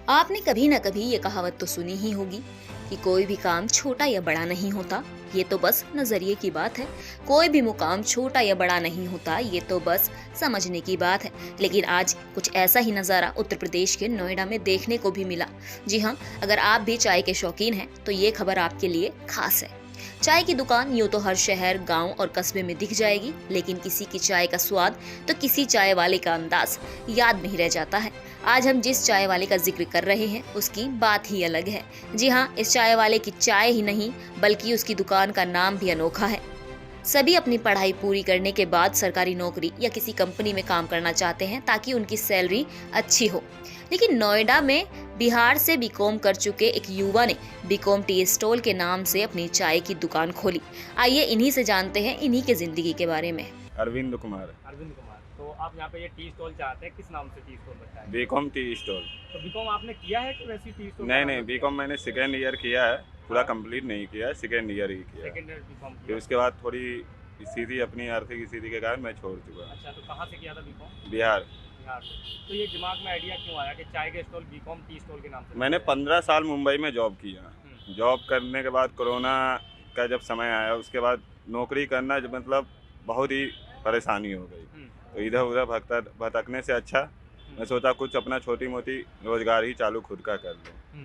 आपने कभी ना कभी ये कहावत तो सुनी ही होगी कि कोई भी काम छोटा या बड़ा नहीं होता, ये तो बस नजरिए की बात है। कोई भी मुकाम छोटा या बड़ा नहीं होता, ये तो बस समझने की बात है। लेकिन आज कुछ ऐसा ही नज़ारा उत्तर प्रदेश के नोएडा में देखने को भी मिला। जी हाँ, अगर आप भी चाय के शौकीन हैं तो ये खबर आपके लिए खास है। चाय की दुकान यूं तो हर शहर, गांव और कस्बे में दिख जाएगी, लेकिन किसी की चाय का स्वाद तो किसी चाय वाले का अंदाज याद नहीं रह जाता है। आज हम जिस चाय वाले का जिक्र कर रहे हैं उसकी बात ही अलग है। जी हाँ, इस चाय वाले की चाय ही नहीं बल्कि उसकी दुकान का नाम भी अनोखा है। सभी अपनी पढ़ाई पूरी करने के बाद सरकारी नौकरी या किसी कंपनी में काम करना चाहते हैं ताकि उनकी सैलरी अच्छी हो। लेकिन नोएडा में बिहार से बीकॉम कर चुके एक युवा ने बीकॉम टी स्टॉल के नाम से अपनी चाय की दुकान खोली। आइए इन्हीं से जानते हैं इन्हीं के जिंदगी के बारे में। अरविंद कुमार। अरविंद कुमार, तो आप यहाँ पे ये टी स्टॉल चाहते हैं, किस नाम से टी स्टॉल रखा है? BCom tea stall. तो बीकॉम आपने किया है कि वैसी टी स्टॉल? नहीं, बीकॉम मैंने सेकेंड ईयर किया है, पूरा कंप्लीट नहीं किया है, सेकेंड ईयर ही किया है। सेकेंड ईयर बीकॉम फिर किया। उसके बाद थोड़ी स्थिति, अपनी आर्थिक स्थिति के कारण मैं छोड़ चुका। अच्छा, तो कहाँ से किया था बीकॉम? बिहार। बिहार से। तो ये दिमाग में आइडिया क्यों आया कि चाय के स्टॉल बीकॉम टी स्टॉल के नाम से? मैंने 15 साल मुंबई में जॉब किया। जॉब करने के बाद कोरोना का जब समय आया, उसके बाद नौकरी करना मतलब बहुत ही परेशानी हो गई। तो इधर उधर भटकने से अच्छा मैं सोचा कुछ अपना छोटी मोटी रोजगार ही चालू खुद का कर लूँ।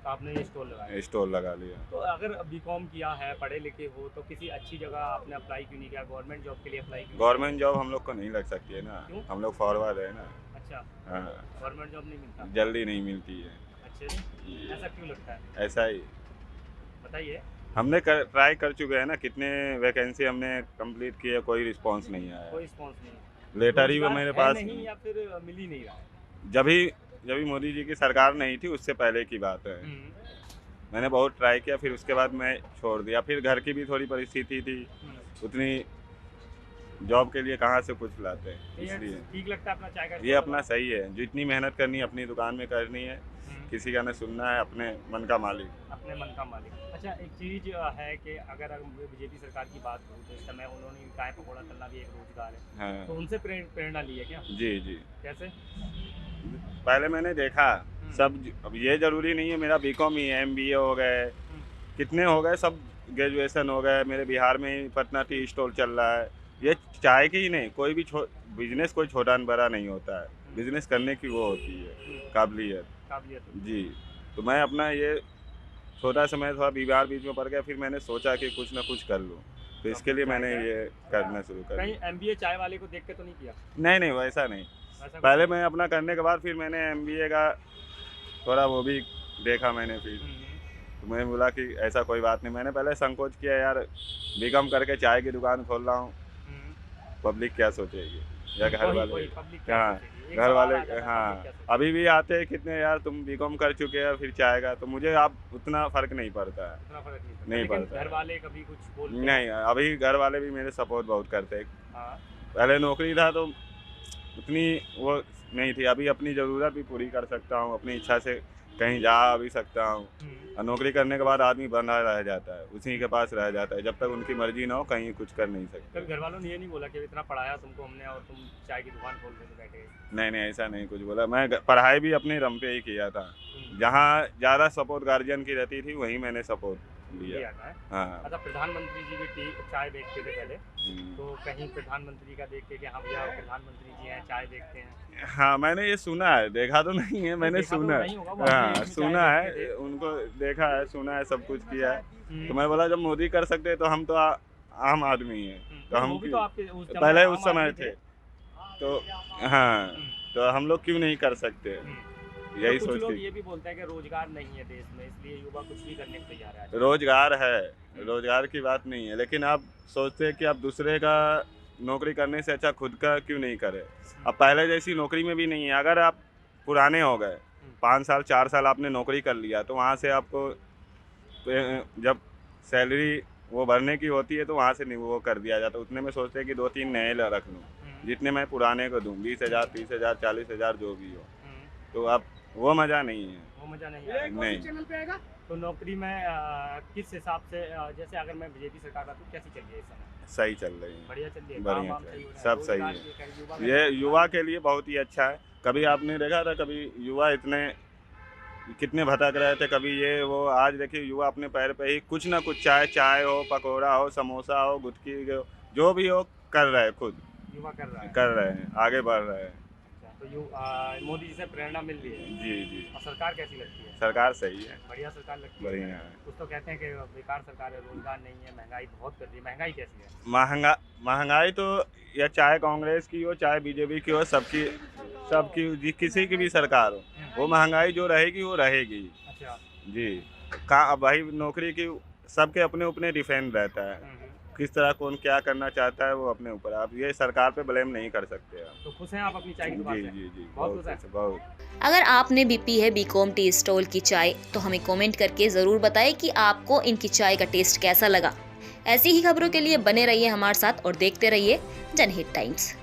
तो आपने ये स्टॉल लगाया? स्टॉल लगा लिया। तो अगर बीकॉम किया है, पढ़े लिखे हो, तो किसी अच्छी जगह आपने अप्लाई क्यों नहीं किया? गवर्नमेंट जॉब के लिए अप्लाई क्यों? गवर्नमेंट जॉब हम लोग को नहीं लग सकती है ना। क्यों? हम लोग फॉरवर्ड है ना। अच्छा, हाँ, गवर्नमेंट जॉब नहीं मिलता? जल्दी नहीं मिलती है। अच्छा जी, ऐसा क्यों लगता है? ऐसा ही बताइए। हमने ट्राई कर चुके हैं ना, कितने वैकेंसी हमने कंप्लीट किए, कोई रिस्पांस नहीं आया। कोई रिस्पॉन्स नहीं? लेटर ही वो रोजगार मेरे है पास नहीं या फिर मिल ही नहीं रहा है? जब भी मोदी जी की सरकार नहीं थी उससे पहले की बात है। मैंने बहुत ट्राई किया, फिर उसके बाद मैं छोड़ दिया। फिर घर की भी थोड़ी परिस्थिति थी, उतनी जॉब के लिए कहाँ से कुछ लाते हैं, तो ये इसलिए ठीक लगता है अपना चाय का ये स्टॉल अपना सही है। जितनी मेहनत करनी है अपनी दुकान में करनी है, लगाना? किसी का न सुनना है, अपने मन का मालिक। अपने मन का मालिक। अच्छा, एक चीज़ है कि अगर बीजेपी सरकार की बात करूँ तो इस समय उन्होंने चाय पकौड़ा तलना भी एक रोजगार है, तो हाँ उनसे प्रेरणा ली है क्या? जी जी। कैसे? पहले मैंने देखा सब, अब ये जरूरी नहीं है मेरा बीकॉम ही है, एमबीए हो गए, कितने हो गए, सब ग्रेजुएशन हो गए। मेरे बिहार में ही पटना टी स्टॉल चल रहा है। ये चाय की ही नहीं, कोई भी बिजनेस कोई छोटा बड़ा नहीं होता है। बिजनेस करने की वो होती है काबिलियत। काबिलियत। जी, तो मैं अपना ये छोटा सा, मैं थोड़ा बीमार बीच में पड़ गया, फिर मैंने सोचा कि कुछ ना कुछ कर लूँ, तो इसके लिए मैंने ये करना शुरू कर कहीं दिया। एमबीए चाय वाले को देख के तो नहीं किया? नहीं वैसा नहीं। ऐसा कुछ पहले नहीं? मैं अपना करने के बाद फिर मैंने एमबीए का थोड़ा वो भी देखा मैंने। फिर तो मैं बोला कि ऐसा कोई बात नहीं। मैंने पहले संकोच किया, यार बीकॉम करके चाय की दुकान खोल रहा हूँ, पब्लिक क्या सोचेगी, या घर वही- वाले। वही, public क्या हाँ, सोचेगी? एक घर सवाल वाले। आ जाता है, public हाँ, क्या सोचेगी? अभी भी आते हैं कितने, यार तुम बीकॉम कर चुके हैं फिर चाय का, तो मुझे आप उतना फ़र्क नहीं पड़ता है। इतना फर्क नहीं पड़ता, नहीं लेकिन पड़ता घर है। वाले कभी कुछ बोलते हैं? नहीं, अभी घर वाले भी मेरे सपोर्ट बहुत करते हैं। हाँ। पहले नौकरी था तो उतनी वो नहीं थी, अभी अपनी ज़रूरत भी पूरी कर सकता हूँ, अपनी इच्छा से कहीं जा भी सकता हूँ। और नौकरी करने के बाद आदमी बंधा रह जाता है, उसी के पास रह जाता है, जब तक उनकी मर्जी ना हो कहीं कुछ कर नहीं सकते। कभी घर वालों ने ये नहीं बोला कि इतना पढ़ाया तुमको हमने और तुम चाय की दुकान खोल के बैठे गए? नहीं, ऐसा नहीं कुछ बोला। मैं पढ़ाई भी अपने दम पे ही किया था। जहाँ ज़्यादा सपोर्ट गार्जियन की रहती थी वहीं मैंने सपोर्ट ये लिया। आता है। हाँ। अच्छा, प्रधानमंत्री जी भी चाय बेचते थे पहले, हम्म। तो कहीं प्रधानमंत्री का देख के कि हाँ भैया प्रधानमंत्री जी हैं, चाय बेचते हैं? हाँ, मैंने ये सुना है, देखा तो नहीं है, मैंने देखा तो सुना नहीं होगा, वो है। अपने हाँ, एक भी सुना चाय बेचते है, थे। उनको देखा है, सुना है, सब कुछ किया है। हम्म। तो मैं बोला जब मोदी कर सकते हैं तो हम तो आम आदमी हैं, तो वो हम भी तो क्यों, आपके उस समय पहले आम उस समय आदमी थे तो हाँ, तो हम लोग क्यों नहीं कर सकते, यही तो कुछ सोच लोग के। ये भी बोलते हैं कि रोजगार नहीं है देश में, इसलिए युवा कुछ भी करने को तैयार है आज। रोजगार है, रोजगार की बात नहीं है, लेकिन आप सोचते हैं कि आप दूसरे का नौकरी करने से अच्छा खुद का क्यों नहीं करें। अब पहले जैसी नौकरी में भी नहीं है। अगर आप पुराने हो गए, 5 साल 4 साल आपने नौकरी कर लिया, तो वहाँ से आपको जब सैलरी वो भरने की होती है तो वहाँ से नहीं वो कर दिया जाता। उतने में सोचते हैं कि 2-3 नए रख लूँ, जितने मैं पुराने को दूँ, 20,000 30,000 40,000 जो भी हो, तो आप वो मज़ा नहीं है। वो मजा नहीं आया। नहीं, तो नौकरी में किस हिसाब से जैसे अगर मैं बीजेपी सरकार का, तो कैसी चल रही है इस समय? सही चल रही है, बढ़िया चल रही है, बढ़िया काम-वाम चल सही रही हो है, रहा है, सब सही रोजगार है। ये युवा ये युवा के लिए बहुत ही अच्छा है। कभी आपने देखा था कभी युवा इतने कितने भटक रहे थे, कभी ये वो। आज देखिए युवा अपने पैर पे ही कुछ ना कुछ, चाय हो, पकौड़ा हो, समोसा हो, गुटकी हो, जो भी हो कर रहे हैं, खुद युवा कर रहा है। कर रहे हैं, आगे बढ़ रहे हैं। अच्छा, तो मोदी जी से प्रेरणा मिल रही है। जी जी, और सरकार कैसी लगती है? सरकार सही है, बढ़िया सरकार लगती है। बढ़िया है। कुछ तो कहते हैं कि बेकार सरकार है, रोजगार नहीं है, महंगाई बहुत कर दी है। महंगाई कैसी है? महंगाई तो या चाहे कांग्रेस की हो चाहे बीजेपी की हो, सबकी किसी की भी सरकार हो, वो महंगाई जो रहेगी वो रहेगी। अच्छा। जी, का भाई नौकरी की सबके अपने अपने डिफेंड रहता है, किस तरह कौन क्या करना चाहता है वो अपने ऊपर। आप ये सरकार पे ब्लेम नहीं कर सकते आप। तो खुश हैं आप अपनी चाय की दुकान जी से? जी जी, बहुत खुश हैं? बहुत। अगर आपने भी पी है बीकॉम टी स्टॉल की चाय तो हमें कमेंट करके ज़रूर बताएं कि आपको इनकी चाय का टेस्ट कैसा लगा। ऐसी ही खबरों के लिए बने रहिए हमारे साथ और देखते रहिए जनहित टाइम्स।